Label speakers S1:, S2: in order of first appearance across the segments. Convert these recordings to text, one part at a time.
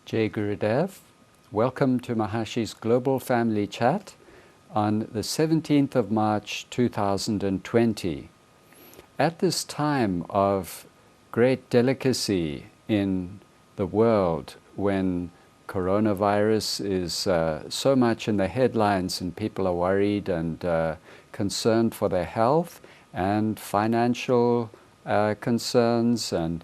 S1: Jai Gurudev. Welcome to Mahashi's Global Family Chat on the 17th of March 2020. At this time of great delicacy in the world, when coronavirus is so much in the headlines and people are worried and concerned for their health and financial concerns, and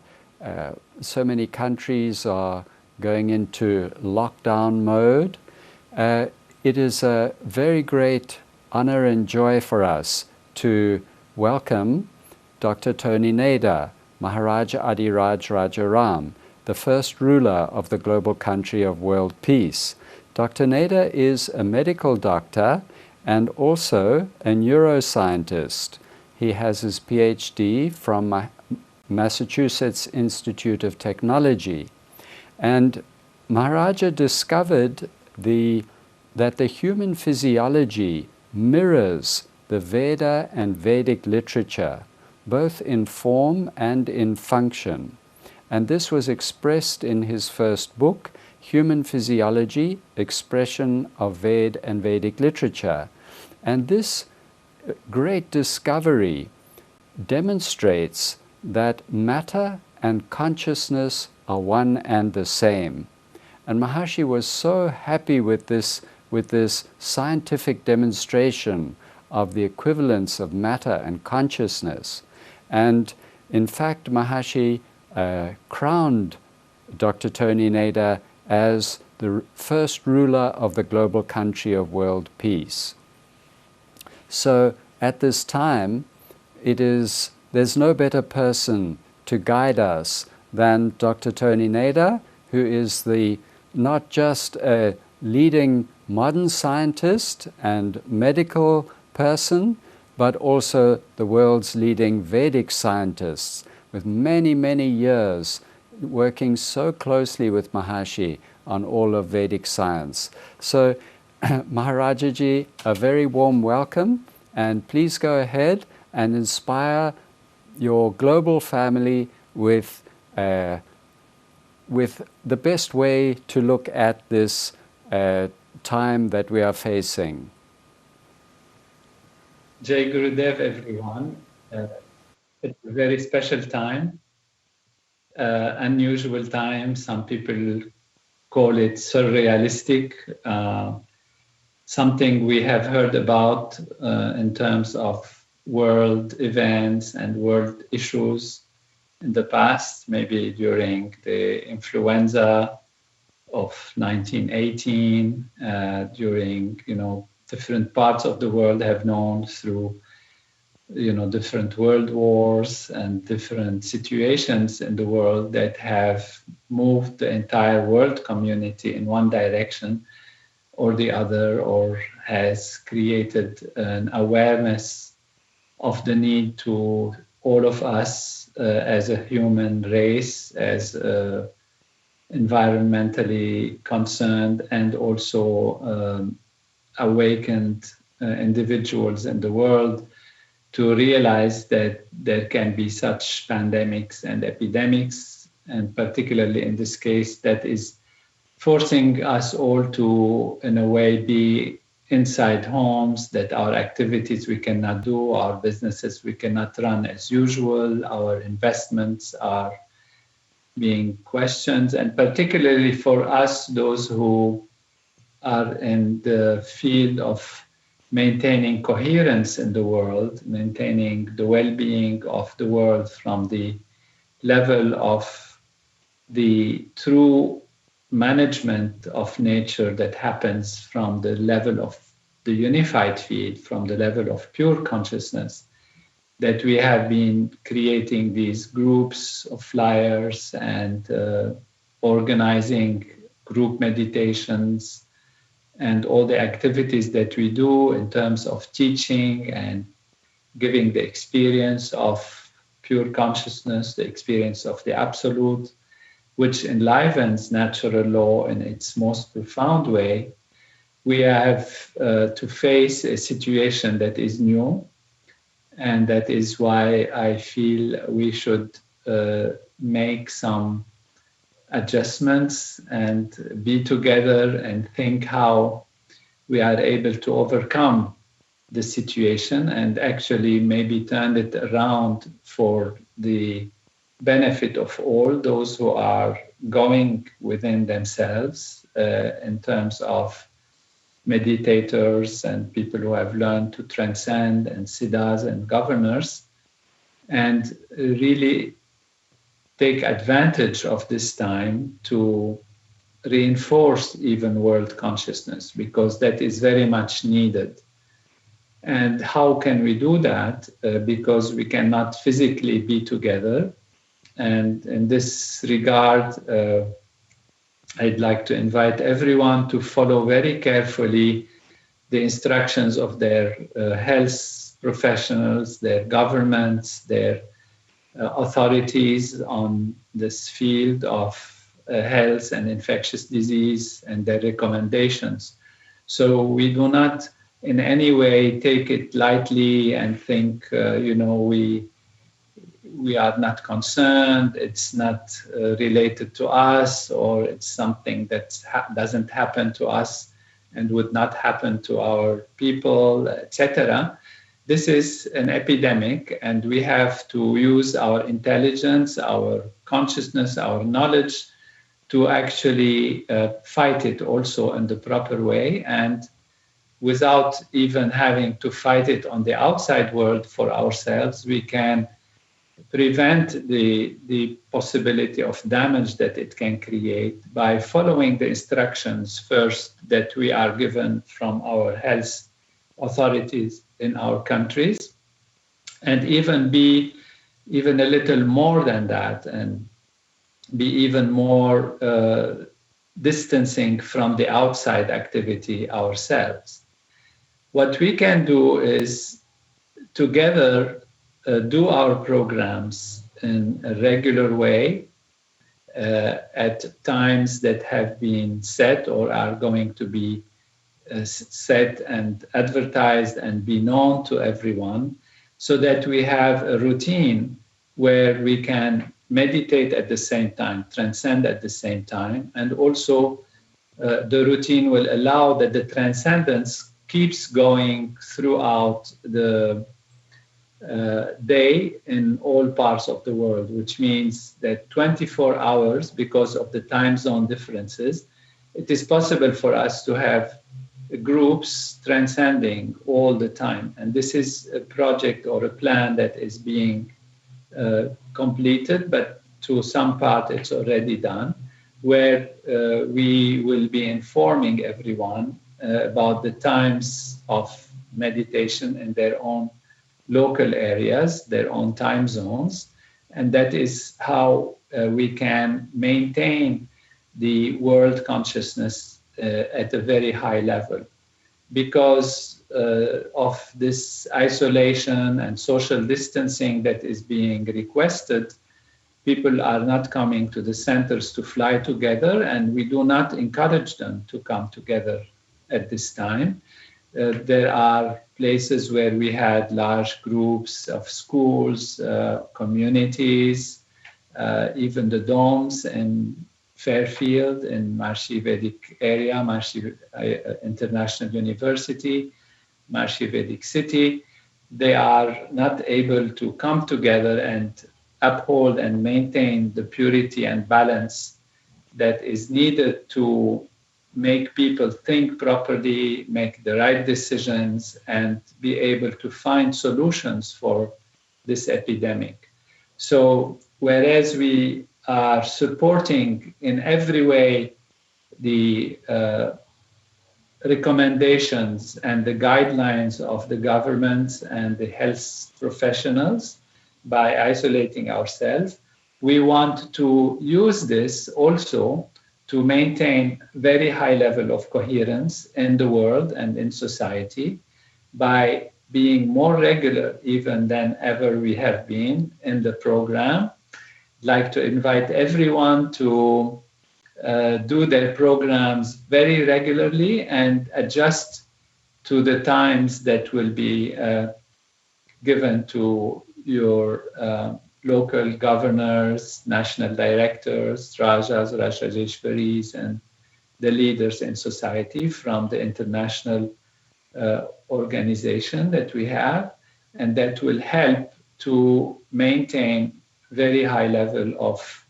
S1: so many countries are going into lockdown mode, it is a very great honor and joy for us to welcome Dr. Tony Nader, Maharaja Nader Raam, the first ruler of the global country of world peace. Dr. Nader is a medical doctor and also a neuroscientist. He has his PhD from Massachusetts Institute of Technology. And Maharaja discovered that the human physiology mirrors the Veda and Vedic literature, both in form and in function. And this was expressed in his first book, Human Physiology, Expression of Veda and Vedic Literature. And this great discovery demonstrates that matter and consciousness are one and the same. And Maharshi was so happy with this scientific demonstration of the equivalence of matter and consciousness. And in fact, Maharshi crowned Dr. Tony Nader as the first ruler of the global country of world peace. So at this time, there's no better person to guide us than Dr. Tony Nader, who is not just a leading modern scientist and medical person, but also the world's leading Vedic scientists, with many, many years working so closely with Maharshi on all of Vedic science. So, Maharajaji, a very warm welcome, and please go ahead and inspire your global family with the best way to look at this time that we are facing.
S2: Jai Gurudev, everyone. It's a very special time, unusual time. Some people call it surrealistic, something we have heard about in terms of world events and world issues in the past, maybe during the influenza of 1918, during, different parts of the world have known through, different world wars and different situations in the world that have moved the entire world community in one direction or the other, or has created an awareness of the need to all of us as a human race, as environmentally concerned and also awakened individuals in the world, to realize that there can be such pandemics and epidemics, and particularly in this case, that is forcing us all to, in a way, be inside homes, that our activities we cannot do, our businesses we cannot run as usual, our investments are being questioned, and particularly for us, those who are in the field of maintaining coherence in the world, maintaining the well-being of the world from the level of the true management of nature that happens from the level of the unified field, from the level of pure consciousness, that we have been creating these groups of flyers and organizing group meditations and all the activities that we do in terms of teaching and giving the experience of pure consciousness, the experience of the absolute, which enlivens natural law in its most profound way. We have to face a situation that is new, and that is why I feel we should make some adjustments and be together and think how we are able to overcome the situation and actually maybe turn it around for the benefit of all those who are going within themselves in terms of meditators and people who have learned to transcend, and siddhas and governors, and really take advantage of this time to reinforce even world consciousness, because that is very much needed. And how can we do that? Because we cannot physically be together. And in this regard, I'd like to invite everyone to follow very carefully the instructions of their health professionals, their governments, their authorities on this field of health and infectious disease, and their recommendations. So we do not in any way take it lightly and think, we are not concerned, it's not related to us, or it's something that doesn't happen to us and would not happen to our people, etc. This is an epidemic, and we have to use our intelligence, our consciousness, our knowledge to actually fight it also in the proper way, and without even having to fight it on the outside world for ourselves, we can prevent the possibility of damage that it can create by following the instructions first that we are given from our health authorities in our countries, and even be even a little more than that, and be even more distancing from the outside activity ourselves. What we can do is together do our programs in a regular way at times that have been set or are going to be set and advertised and be known to everyone, so that we have a routine where we can meditate at the same time, transcend at the same time, and also the routine will allow that the transcendence keeps going throughout the day in all parts of the world, which means that 24 hours, because of the time zone differences, it is possible for us to have groups transcending all the time. And this is a project or a plan that is being completed, but to some part it's already done, where we will be informing everyone about the times of meditation in their own local areas, their own time zones. And that is how we can maintain the world consciousness at a very high level. Because of this isolation and social distancing that is being requested, people are not coming to the centers to fly together, and we do not encourage them to come together at this time. There are places where we had large groups of schools, communities, even the domes in Fairfield, in Maharishi Vedic area, Maharishi International University, Maharishi Vedic City. They are not able to come together and uphold and maintain the purity and balance that is needed to make people think properly, make the right decisions, and be able to find solutions for this epidemic. So whereas we are supporting in every way the recommendations and the guidelines of the governments and the health professionals by isolating ourselves, we want to use this also to maintain very high level of coherence in the world and in society by being more regular even than ever we have been in the program. I'd like to invite everyone to do their programs very regularly and adjust to the times that will be given to your local governors, national directors, Rajas, Rajeshwaris, and the leaders in society from the international organization that we have, and that will help to maintain very high level of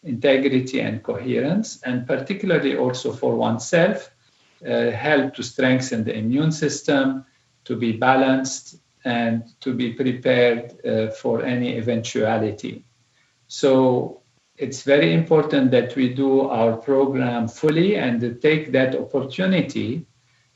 S2: integrity and coherence, and particularly also for oneself, help to strengthen the immune system, to be balanced, and to be prepared for any eventuality. So it's very important that we do our program fully and take that opportunity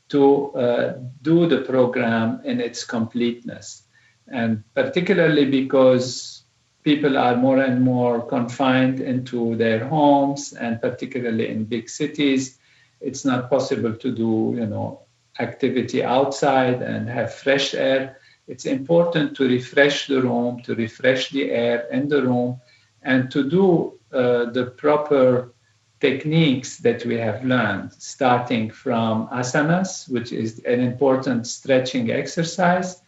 S2: to do the program in its completeness. And particularly because people are more and more confined into their homes, and particularly in big cities, it's not possible to do, activity outside and have fresh air. It's important to refresh the room, to refresh the air in the room, and to do the proper techniques that we have learned, starting from asanas, which is an important stretching exercise,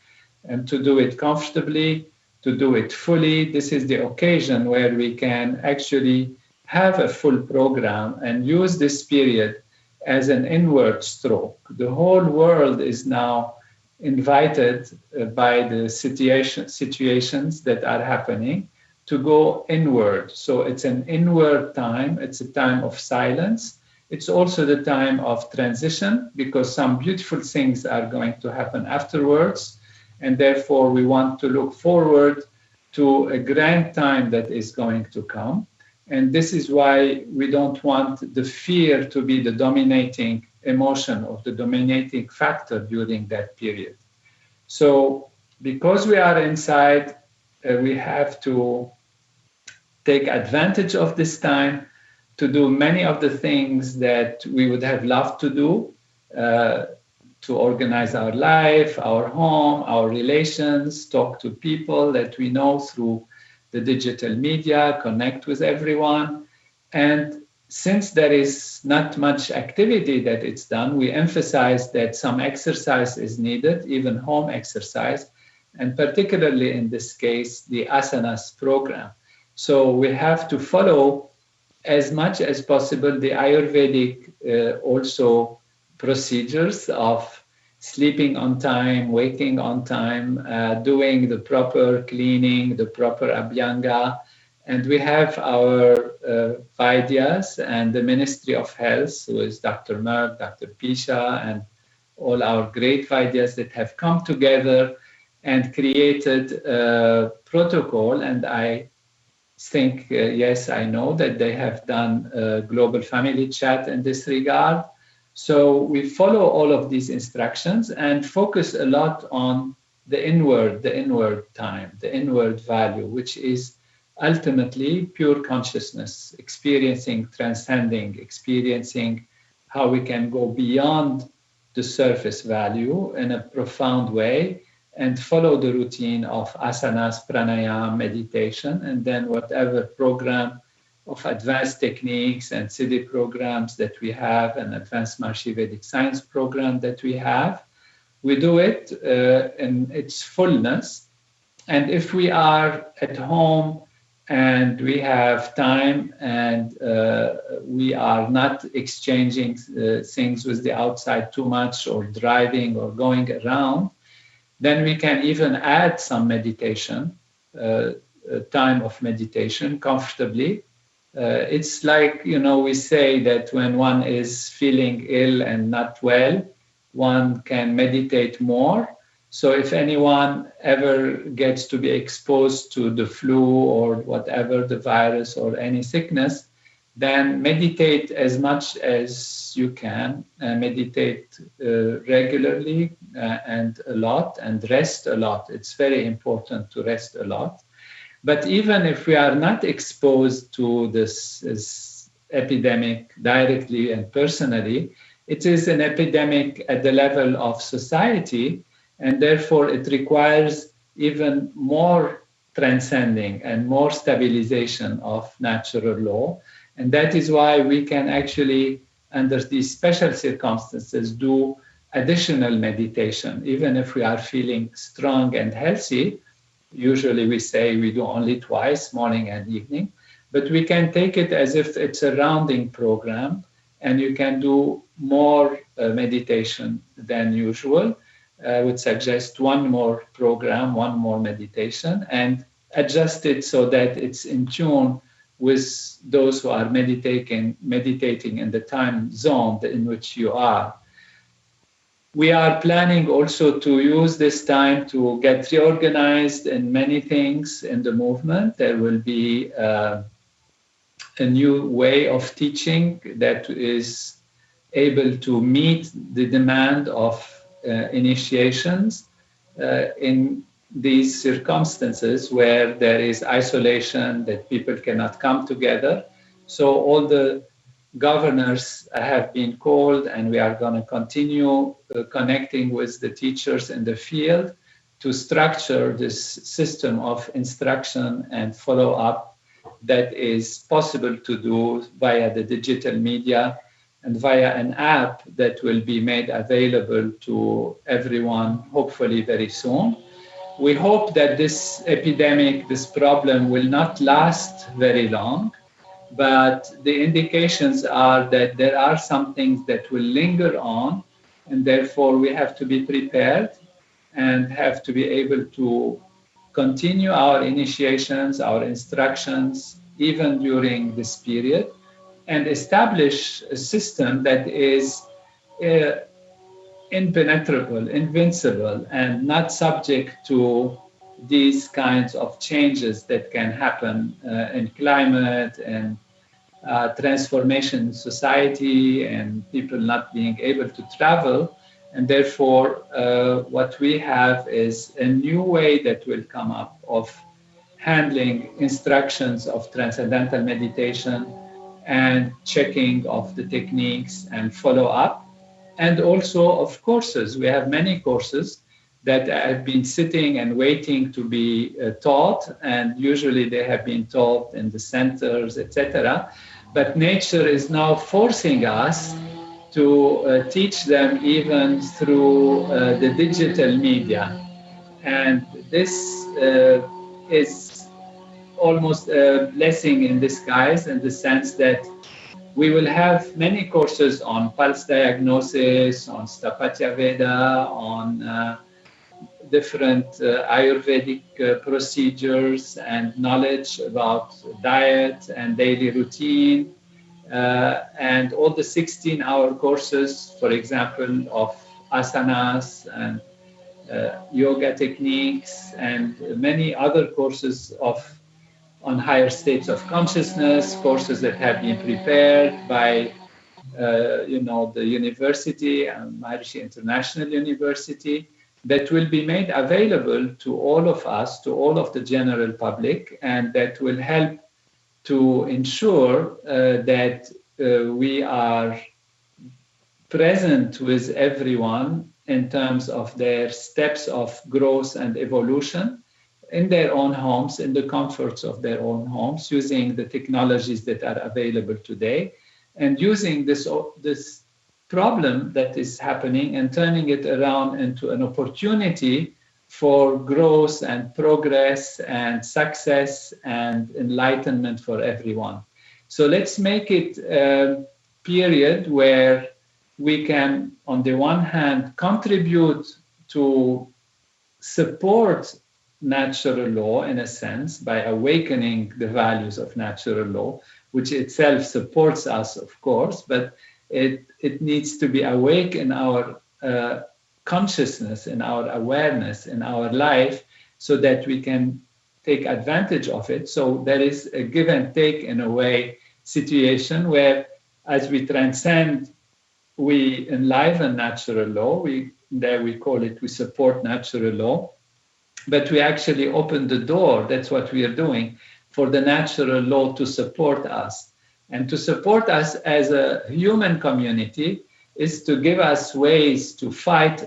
S2: and to do it comfortably, to do it fully. This is the occasion where we can actually have a full program and use this period as an inward stroke. The whole world is now invited by the situations that are happening to go inward. So it's an inward time. It's a time of silence. It's also the time of transition, because some beautiful things are going to happen afterwards. And therefore, we want to look forward to a grand time that is going to come. And this is why we don't want the fear to be the dominating emotion or the dominating factor during that period. So because we are inside, we have to take advantage of this time to do many of the things that we would have loved to do, to organize our life, our home, our relations, talk to people that we know through the digital media, connect with everyone. And since there is not much activity that it's done, we emphasize that some exercise is needed, even home exercise, and particularly in this case, the asanas program. So we have to follow as much as possible the Ayurvedic also procedures of sleeping on time, waking on time, doing the proper cleaning, the proper abhyanga. And we have our Vaidyas and the Ministry of Health, who is Dr. Merck, Dr. Pisha, and all our great Vaidyas that have come together and created a protocol. And I think, yes, I know that they have done a global family chat in this regard. So we follow all of these instructions and focus a lot on the inward time, the inward value, which is ultimately pure consciousness, experiencing, transcending, experiencing how we can go beyond the surface value in a profound way and follow the routine of asanas, pranayama, meditation, and then whatever program of advanced techniques and Siddhi programs that we have, and advanced Maharishi Vedic science program that we have. We do it in its fullness. And if we are at home and we have time and we are not exchanging things with the outside too much, or driving or going around, then we can even add some meditation, time of meditation comfortably. It's like, we say that when one is feeling ill and not well, one can meditate more. So if anyone ever gets to be exposed to the flu or whatever, the virus or any sickness, then meditate as much as you can, meditate regularly and a lot, and rest a lot. It's very important to rest a lot. But even if we are not exposed to this epidemic directly and personally, it is an epidemic at the level of society, and therefore it requires even more transcending and more stabilization of natural law. And that is why we can actually, under these special circumstances, do additional meditation. Even if we are feeling strong and healthy, usually we say we do only twice, morning and evening, but we can take it as if it's a rounding program, and you can do more meditation than usual. I would suggest one more program, one more meditation, and adjust it so that it's in tune with those who are meditating in the time zone in which you are. We are planning also to use this time to get reorganized in many things in the movement. There will be a new way of teaching that is able to meet the demand of initiations in these circumstances where there is isolation, that people cannot come together. So all the governors have been called, and we are going to continue connecting with the teachers in the field to structure this system of instruction and follow-up that is possible to do via the digital media and via an app that will be made available to everyone, hopefully very soon. We hope that this epidemic, this problem, will not last very long, but the indications are that there are some things that will linger on, and therefore we have to be prepared and have to be able to continue our initiations, our instructions, even during this period, and establish a system that is impenetrable, invincible, and not subject to these kinds of changes that can happen in climate and transformation in society and people not being able to travel. And therefore, what we have is a new way that will come up of handling instructions of transcendental meditation and checking of the techniques and follow up. And also of courses. We have many courses that have been sitting and waiting to be taught, and usually they have been taught in the centers, etc. But nature is now forcing us to teach them even through the digital media. And this is almost a blessing in disguise, in the sense that we will have many courses on pulse diagnosis, on Sthapatya Veda, on different Ayurvedic procedures and knowledge about diet and daily routine, and all the 16-hour courses, for example, of asanas and yoga techniques, and many other courses on higher states of consciousness, courses that have been prepared by the university, Maharishi International University, that will be made available to all of us, to all of the general public, and that will help to ensure that we are present with everyone in terms of their steps of growth and evolution in their own homes, in the comforts of their own homes, using the technologies that are available today, and using this problem that is happening and turning it around into an opportunity for growth and progress and success and enlightenment for everyone. So let's make it a period where we can, on the one hand, contribute to support natural law in a sense by awakening the values of natural law, which itself supports us, of course, but it needs to be awake in our consciousness, in our awareness, in our life, so that we can take advantage of it. So there is a give and take, in a way, situation where, as we transcend, we enliven natural law. We call it, we support natural law, but we actually open the door. That's what we are doing, for the natural law to support us. And to support us as a human community is to give us ways to fight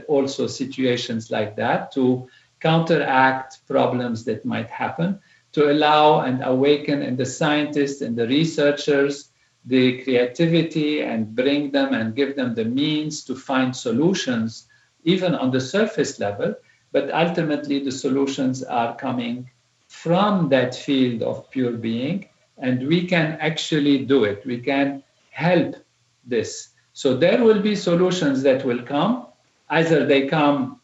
S2: also situations like that, to counteract problems that might happen, to allow and awaken in the scientists and the researchers the creativity, and bring them and give them the means to find solutions, even on the surface level, but ultimately the solutions are coming from that field of pure being, and we can actually do it. We can help this. So there will be solutions that will come. Either they come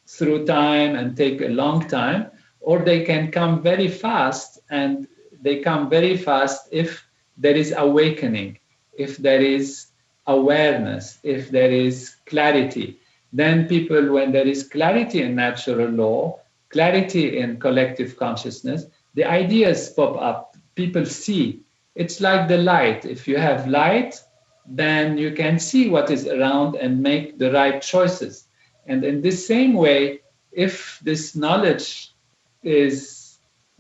S2: through time and take a long time, or they can come very fast, and they come very fast if there is awakening, if there is awareness, if there is clarity. Then people, when there is clarity in natural law, clarity in collective consciousness, the ideas pop up. People see. It's like the light. If you have light, then you can see what is around and make the right choices. And in this same way, if this knowledge is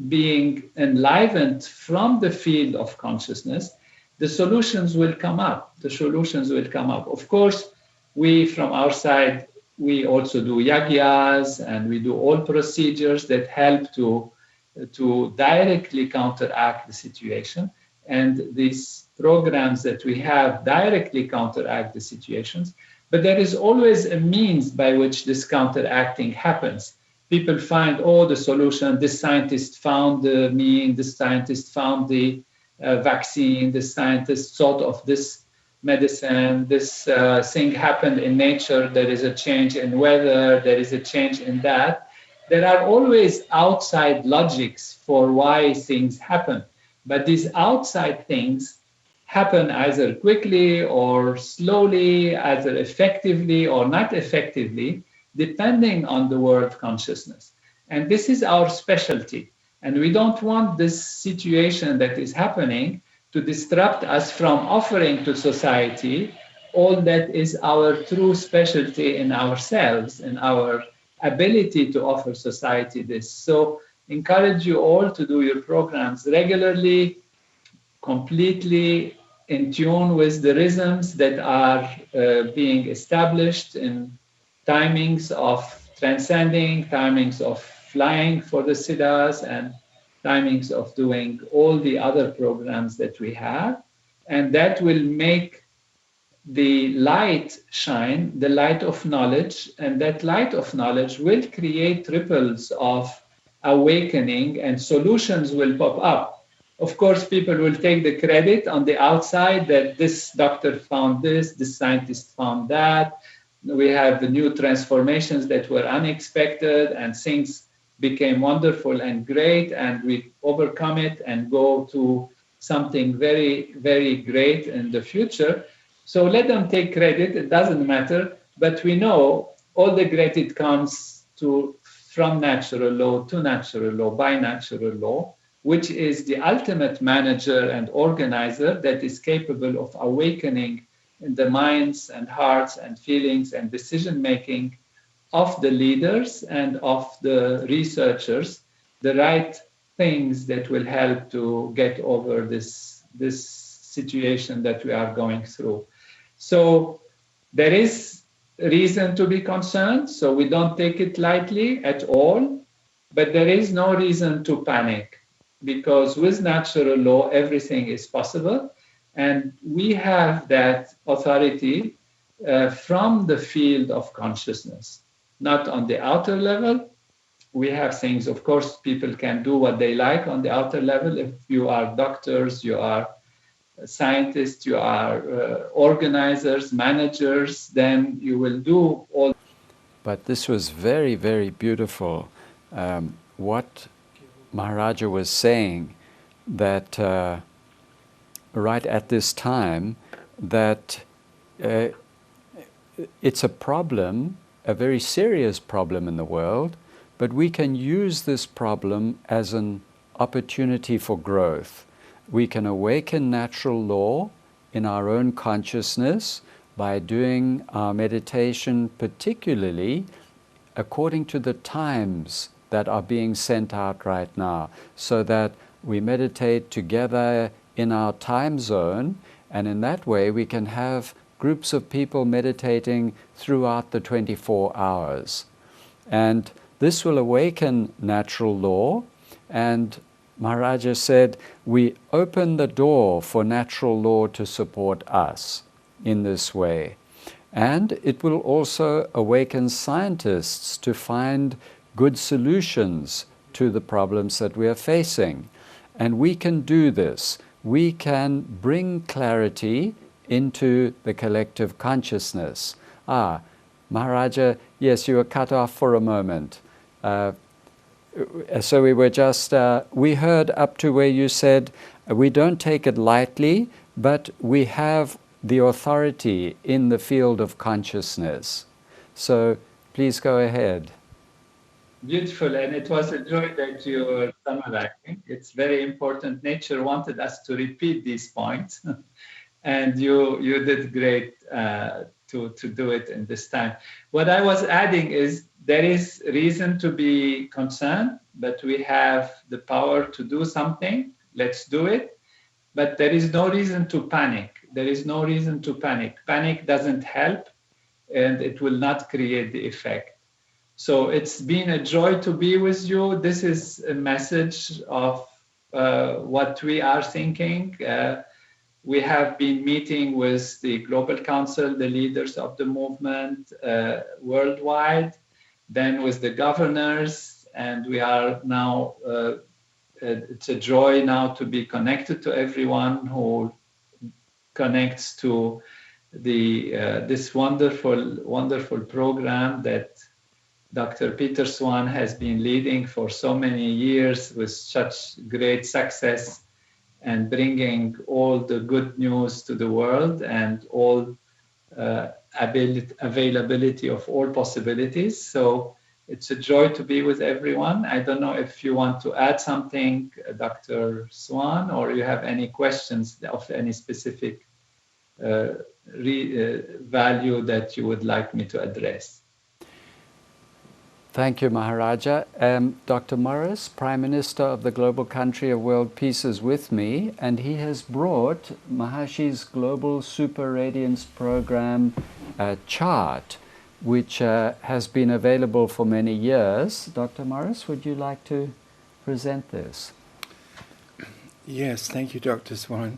S2: being enlivened from the field of consciousness, the solutions will come up. The solutions will come up. Of course, we from our side, we also do yagyas, and we do all procedures that help to directly counteract the situation. And these programs that we have directly counteract the situations. But there is always a means by which this counteracting happens. People find, oh, the solution, this scientist found the mean, this scientist found the vaccine, this scientist thought of this medicine, this thing happened in nature, there is a change in weather, there is a change in that. There are always outside logics for why things happen. But these outside things happen either quickly or slowly, either effectively or not effectively, depending on the world consciousness. And this is our specialty. And we don't want this situation that is happening to disrupt us from offering to society all that is our true specialty in ourselves and our ability to offer society this. So encourage you all to do your programs regularly, completely in tune with the rhythms that are being established in timings of transcending, timings of flying for the siddhas, and timings of doing all the other programs that we have. And that will make the light shine, the light of knowledge, and that light of knowledge will create ripples of awakening, and solutions will pop up. Of course, people will take the credit on the outside that this doctor found this scientist found that. We have the new transformations that were unexpected, and things became wonderful and great, and we overcome it and go to something very, very great in the future. So let them take credit, it doesn't matter, but we know all the credit comes from natural law to natural law, by natural law, which is the ultimate manager and organizer that is capable of awakening in the minds and hearts and feelings and decision-making of the leaders and of the researchers, the right things that will help to get over this situation that we are going through. So there is reason to be concerned, so we don't take it lightly at all, but there is no reason to panic, because with natural law, everything is possible. And we have that authority from the field of consciousness, not on the outer level. We have things, of course, people can do what they like on the outer level. If you are doctors, you are scientists, you are organizers, managers, then you will do all.
S1: But this was very, very beautiful. What Maharaja was saying, that right at this time, that it's a problem, a very serious problem in the world, but we can use this problem as an opportunity for growth. We can awaken natural law in our own consciousness by doing our meditation, particularly according to the times that are being sent out right now, so that we meditate together in our time zone, and in that way we can have groups of people meditating throughout the 24 hours. And this will awaken natural law, and Maharaja said, we open the door for natural law to support us in this way. And it will also awaken scientists to find good solutions to the problems that we are facing. And we can do this. We can bring clarity into the collective consciousness. Maharaja, yes, you were cut off for a moment. So we were just, we heard up to where you said, we don't take it lightly, but we have the authority in the field of consciousness. So please go ahead.
S2: Beautiful, and it was a joy that you were summarizing. It's very important. Nature wanted us to repeat these points, and you did great to do it in this time. What I was adding is there is reason to be concerned, but we have the power to do something. Let's do it. But there is no reason to panic. There is no reason to panic. Panic doesn't help, and it will not create the effect. So it's been a joy to be with you. This is a message of what we are thinking. We have been meeting with the Global Council, the leaders of the movement worldwide, then with the governors, and we are now, it's a joy now to be connected to everyone who connects to this wonderful program that Dr. Peter Swan has been leading for so many years with such great success and bringing all the good news to the world and all availability of all possibilities. So it's a joy to be with everyone. I don't know if you want to add something, Dr. Swan, or you have any questions of any specific value that you would like me to address.
S1: Thank you, Maharaja. Dr. Morris, Prime Minister of the global country of world peace, is with me, and he has brought Maharshi's Global Super Radiance program chart, which has been available for many years. Dr. Morris, would you like to present this?
S3: Yes, thank you, Dr. Swan.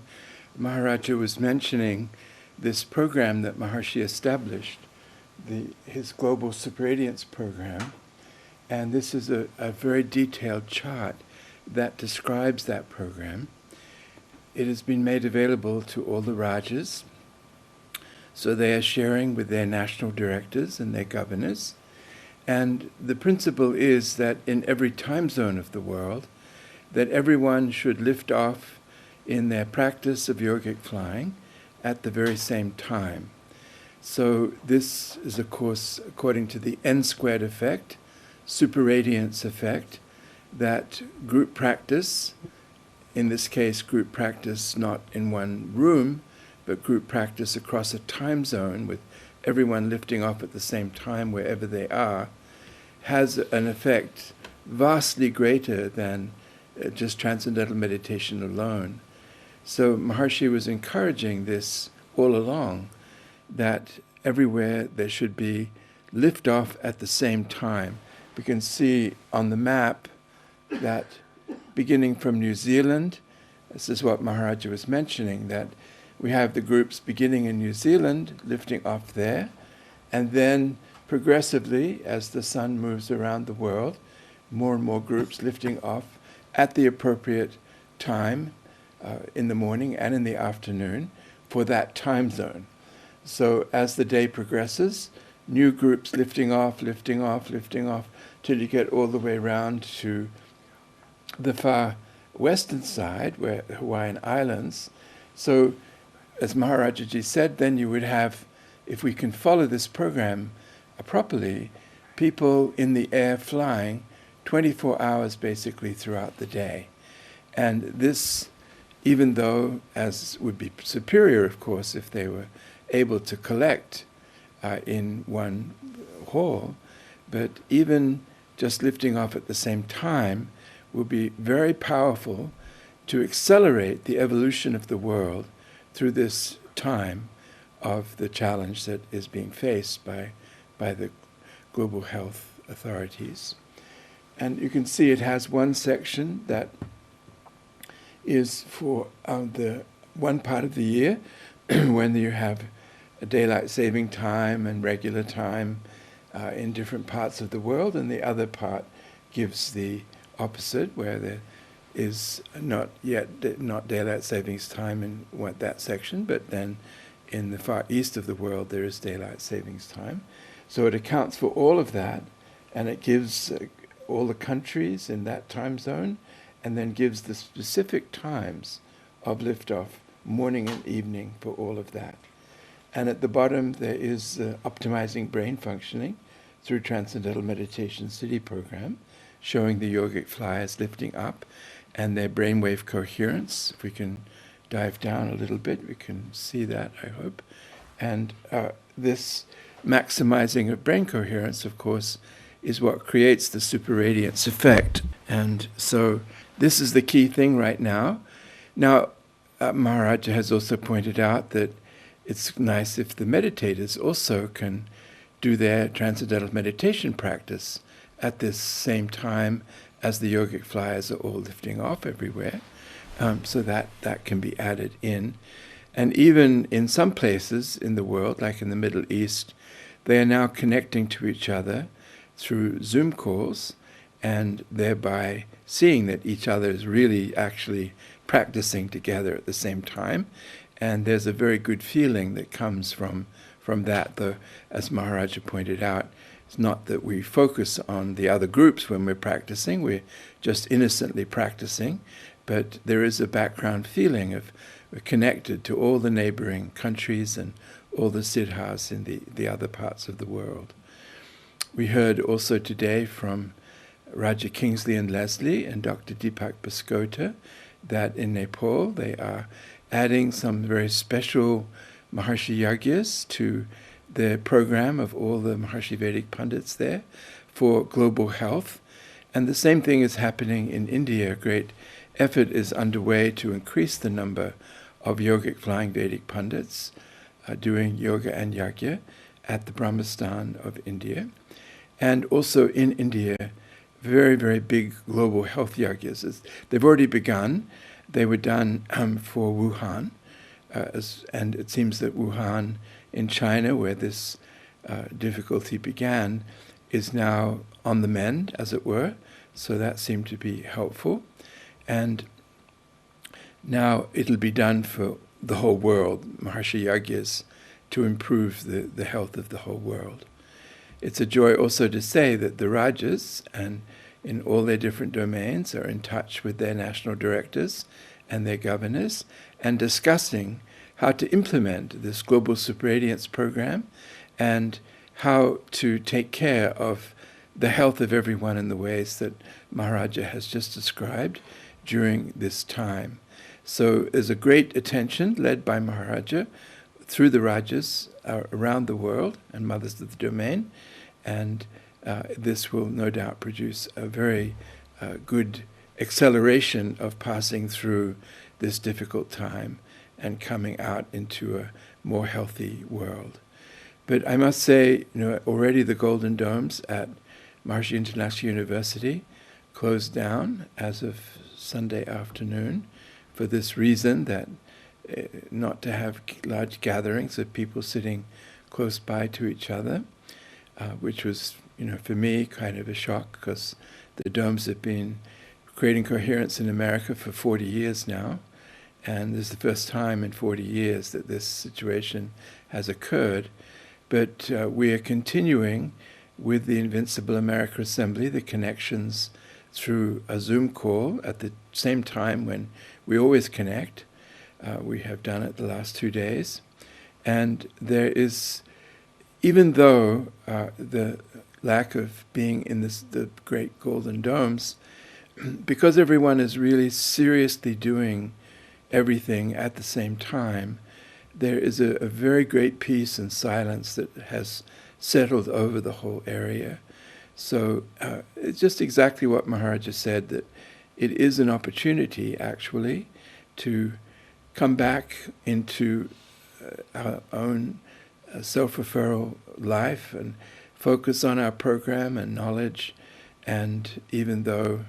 S3: Maharaja was mentioning this program that Maharshi established, his Global Super Radiance program. And this is a very detailed chart that describes that program. It has been made available to all the Rajas, so they are sharing with their national directors and their governors. And the principle is that in every time zone of the world, that everyone should lift off in their practice of yogic flying at the very same time. So this is, of course, according to the n-squared effect, super radiance effect, that group practice, in this case group practice not in one room, but group practice across a time zone with everyone lifting off at the same time wherever they are, has an effect vastly greater than just transcendental meditation alone. So Maharshi was encouraging this all along, that everywhere there should be lift off at the same time. We can see on the map that beginning from New Zealand, this is what Maharaja was mentioning, that we have the groups beginning in New Zealand, lifting off there, and then progressively, as the sun moves around the world, more and more groups lifting off at the appropriate time in the morning and in the afternoon for that time zone. So as the day progresses, new groups lifting off, till you get all the way around to the far western side, where the Hawaiian Islands. So, as Maharajaji said, then you would have, if we can follow this program properly, people in the air flying 24 hours basically throughout the day. And this, even though, as would be superior, of course, if they were able to collect in one hall, but even just lifting off at the same time will be very powerful to accelerate the evolution of the world through this time of the challenge that is being faced by the global health authorities. And you can see it has one section that is for the one part of the year when you have daylight saving time and regular time in different parts of the world, and the other part gives the opposite, where there is not daylight savings time in that section, but then in the far east of the world there is daylight savings time. So it accounts for all of that, and it gives all the countries in that time zone, and then gives the specific times of liftoff, morning and evening, for all of that. And at the bottom there is optimizing brain functioning through Transcendental Meditation City program, showing the yogic flyers lifting up and their brainwave coherence. If we can dive down a little bit, we can see that, I hope. And this maximizing of brain coherence, of course, is what creates the super radiance effect. And so this is the key thing right now. Now, Maharaja has also pointed out that it's nice if the meditators also can do their transcendental meditation practice at this same time as the yogic flyers are all lifting off everywhere, so that can be added in. And even in some places in the world, like in the Middle East, they are now connecting to each other through Zoom calls, and thereby seeing that each other is really actually practicing together at the same time. And there's a very good feeling that comes from that, though, as Maharaja pointed out, it's not that we focus on the other groups when we're practicing, we're just innocently practicing, but there is a background feeling of we're connected to all the neighboring countries and all the siddhas in the other parts of the world. We heard also today from Raja Kingsley and Leslie and Dr. Deepak Baskota that in Nepal they are adding some very special Maharshi Yagyas to the program of all the Maharshi Vedic Pundits there for global health. And the same thing is happening in India. A great effort is underway to increase the number of yogic flying Vedic Pundits doing yoga and yagya at the Brahmastan of India. And also in India, very, very big global health yagyas. They've already begun. They were done for Wuhan, and it seems that Wuhan in China, where this difficulty began, is now on the mend, as it were, so that seemed to be helpful. And now it'll be done for the whole world, Maharshi Yagyas, to improve the health of the whole world. It's a joy also to say that the Rajas, and in all their different domains, are in touch with their national directors and their governors, and discussing how to implement this Global Super Radiance program and how to take care of the health of everyone in the ways that Maharaja has just described during this time. So there's a great attention led by Maharaja through the Rajas around the world and mothers of the domain, and this will no doubt produce a very good acceleration of passing through this difficult time and coming out into a more healthy world. But I must say, already the Golden Domes at Maharishi International University closed down as of Sunday afternoon for this reason, that not to have large gatherings of people sitting close by to each other, which was, for me, kind of a shock, because the domes have been creating coherence in America for 40 years now, and this is the first time in 40 years that this situation has occurred. But we are continuing with the Invincible America Assembly, the connections through a Zoom call at the same time when we always connect. We have done it the last 2 days. And there is, even though the lack of being in the great golden domes, because everyone is really seriously doing everything at the same time, there is a very great peace and silence that has settled over the whole area. So it's just exactly what Maharaja said, that it is an opportunity, actually, to come back into our own self-referral life and focus on our program and knowledge. And even though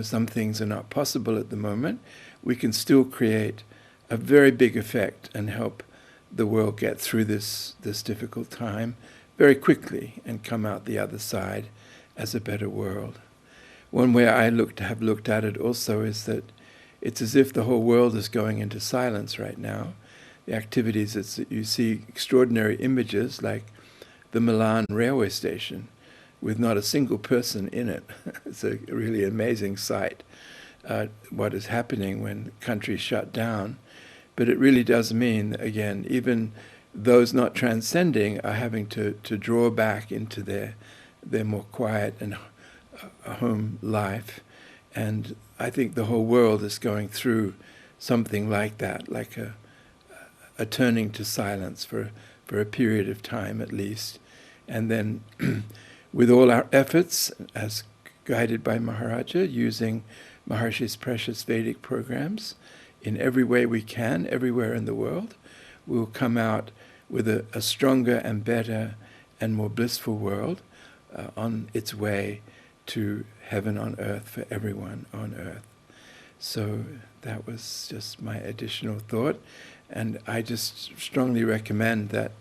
S3: some things are not possible at the moment, we can still create a very big effect and help the world get through this difficult time very quickly and come out the other side as a better world. One way I have looked at it also is that it's as if the whole world is going into silence right now. The activities, you see extraordinary images like the Milan railway station with not a single person in it. It's a really amazing sight, what is happening when countries shut down. But it really does mean, again, even those not transcending are having to draw back into their more quiet and home life. And I think the whole world is going through something like that, like a turning to silence for a period of time at least. And then with all our efforts, as guided by Maharaja, using Maharshi's precious Vedic programs in every way we can, everywhere in the world, we'll come out with a stronger and better and more blissful world on its way to heaven on earth for everyone on earth. So that was just my additional thought. And I just strongly recommend that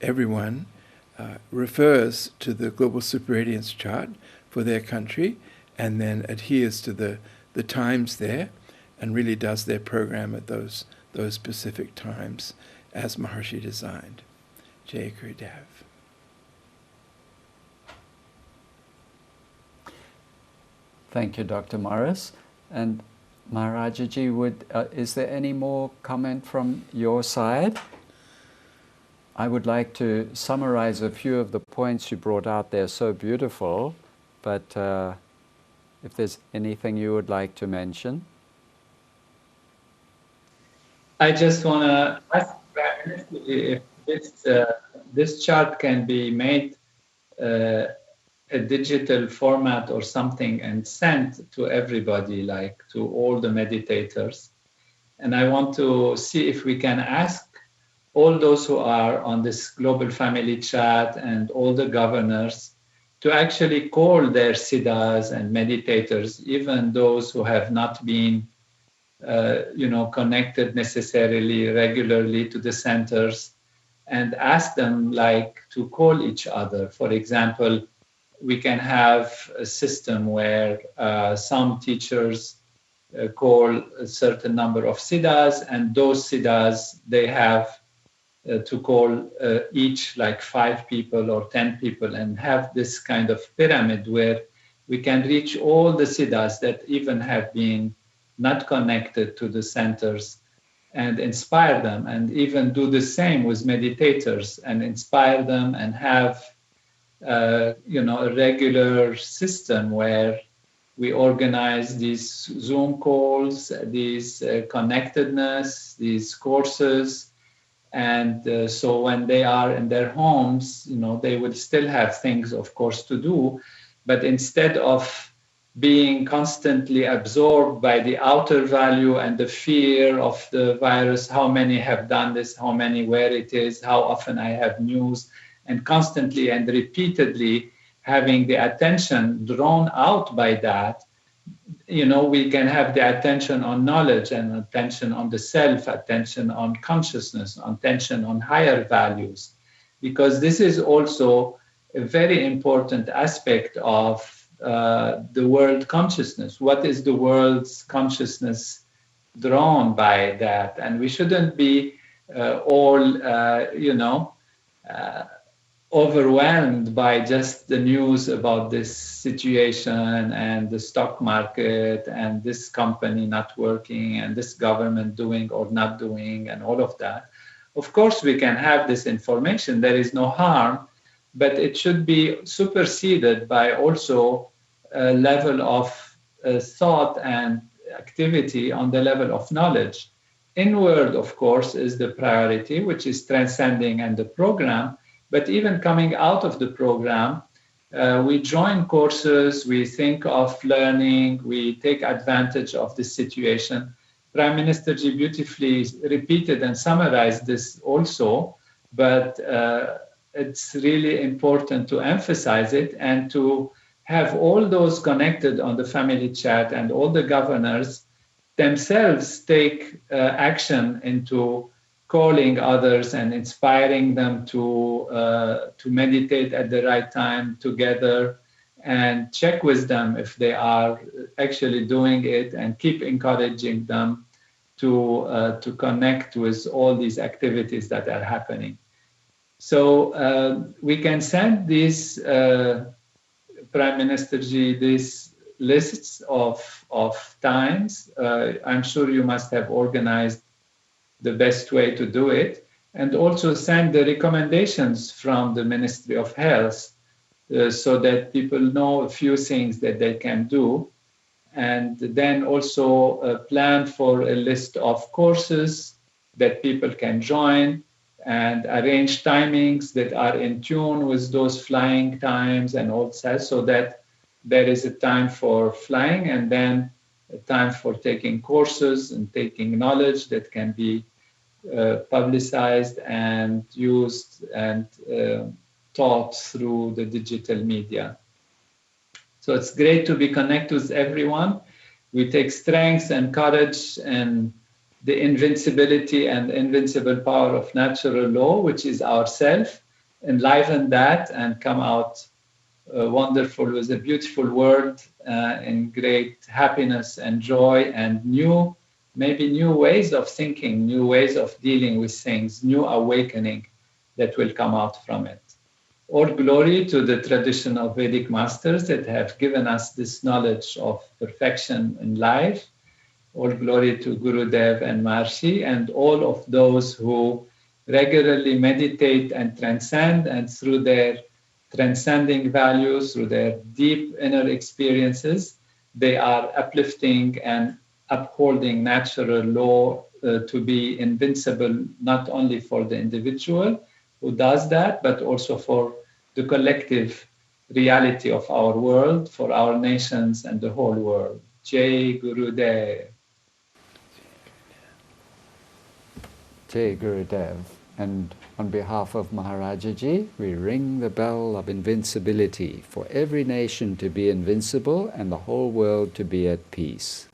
S3: everyone refers to the Global Super Radiance chart for their country and then adheres to the times there and really does their program at those specific times as Maharshi designed. Jai Gurudev.
S1: Thank you, Dr. Morris. And Maharajaji, is there any more comment from your side? I would like to summarize a few of the points you brought out there, so beautiful, but if there's anything you would like to mention.
S2: I just want to ask if this chart can be made a digital format or something and sent to everybody, like to all the meditators. And I want to see if we can ask all those who are on this global family chat and all the governors to actually call their siddhas and meditators, even those who have not been connected necessarily regularly to the centers, and ask them like to call each other. For example, we can have a system where some teachers call a certain number of siddhas, and those siddhas, they have to call each like 5 people or 10 people, and have this kind of pyramid where we can reach all the siddhas that even have been not connected to the centers and inspire them, and even do the same with meditators and inspire them, and have a regular system where we organize these Zoom calls, these connectedness, these courses. And so when they are in their homes, they will still have things, of course, to do. But instead of being constantly absorbed by the outer value and the fear of the virus, how many have done this, how many, where it is, how often I have news, and constantly and repeatedly having the attention drawn out by that, we can have the attention on knowledge and attention on the self, attention on consciousness, attention on higher values, because this is also a very important aspect of the world consciousness. What is the world's consciousness drawn by that? And we shouldn't be overwhelmed by just the news about this situation and the stock market and this company not working and this government doing or not doing and all of that. Of course, we can have this information. There is no harm, but it should be superseded by also a level of thought and activity on the level of knowledge. Inward, of course, is the priority, which is transcending and the program. But even coming out of the program, we join courses, we think of learning, we take advantage of this situation. Prime Minister Ji beautifully repeated and summarized this also, but it's really important to emphasize it and to have all those connected on the family chat and all the governors themselves take action into calling others and inspiring them to meditate at the right time together, and check with them if they are actually doing it, and keep encouraging them to connect with all these activities that are happening. So we can send these, Prime Minister Ji, these lists of times. I'm sure you must have organized the best way to do it, and also send the recommendations from the Ministry of Health so that people know a few things that they can do. And then also plan for a list of courses that people can join, and arrange timings that are in tune with those flying times and all that, so that there is a time for flying and then a time for taking courses and taking knowledge that can be publicized and used and taught through the digital media. So it's great to be connected with everyone. We take strength and courage and the invincibility and invincible power of natural law, which is ourself, enliven that and come out wonderful with a beautiful world in great happiness and joy, and maybe new ways of thinking, new ways of dealing with things, new awakening that will come out from it. All glory to the tradition of Vedic masters that have given us this knowledge of perfection in life. All glory to Gurudev and Maharshi and all of those who regularly meditate and transcend, and through their transcending values, through their deep inner experiences, they are uplifting and upholding natural law to be invincible, not only for the individual who does that, but also for the collective reality of our world, for our nations and the whole world. Jai Gurudev.
S1: Jai Gurudev. And on behalf of Maharaja Ji, we ring the bell of invincibility for every nation to be invincible and the whole world to be at peace.